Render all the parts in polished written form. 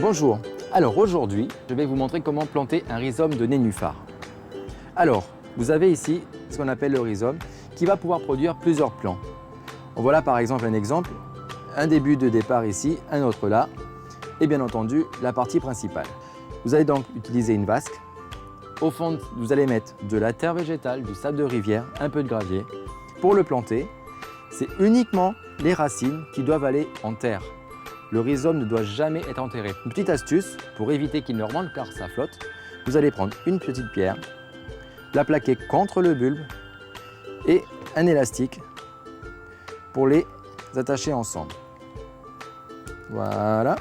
Bonjour, alors aujourd'hui je vais vous montrer comment planter un rhizome de nénuphar. Alors vous avez ici ce qu'on appelle le rhizome qui va pouvoir produire plusieurs plants. Voilà par exemple un exemple, un début de départ ici, un autre là et bien entendu la partie principale. Vous allez donc utiliser une vasque. Au fond vous allez mettre de la terre végétale, du sable de rivière, un peu de gravier. Pour le planter, c'est uniquement les racines qui doivent aller en terre. Le rhizome ne doit jamais être enterré. Une petite astuce pour éviter qu'il ne remonte car ça flotte. Vous allez prendre une petite pierre, la plaquer contre le bulbe et un élastique pour les attacher ensemble. Voilà,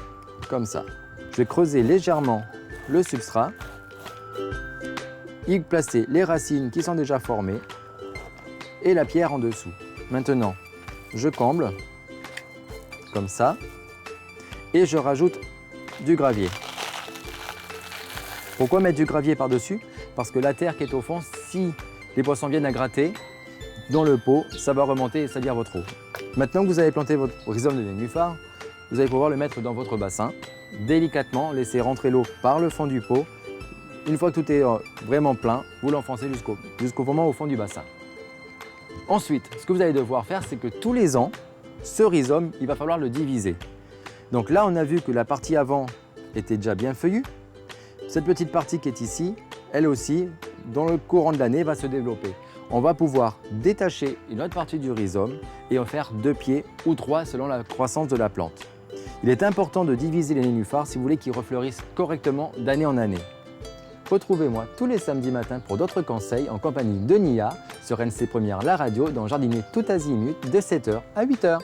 comme ça. Je vais creuser légèrement le substrat, y placer les racines qui sont déjà formées et la pierre en dessous. Maintenant, je comble comme ça et je rajoute du gravier. Pourquoi mettre du gravier par-dessus? Parce que la terre qui est au fond, si les poissons viennent à gratter dans le pot, ça va remonter et salir votre eau. Maintenant que vous avez planté votre rhizome de nénuphar, vous allez pouvoir le mettre dans votre bassin, délicatement laisser rentrer l'eau par le fond du pot. Une fois que tout est vraiment plein, vous l'enfoncez jusqu'au moment au fond du bassin. Ensuite, ce que vous allez devoir faire, c'est que tous les ans, ce rhizome, il va falloir le diviser. Donc là, on a vu que la partie avant était déjà bien feuillue. Cette petite partie qui est ici, elle aussi, dans le courant de l'année, va se développer. On va pouvoir détacher une autre partie du rhizome et en faire 2 pieds ou 3 selon la croissance de la plante. Il est important de diviser les nénuphars si vous voulez qu'ils refleurissent correctement d'année en année. Retrouvez-moi tous les samedis matins pour d'autres conseils en compagnie de Nia sur NC Première La Radio dans Jardinier tout azimut de 7h à 8h.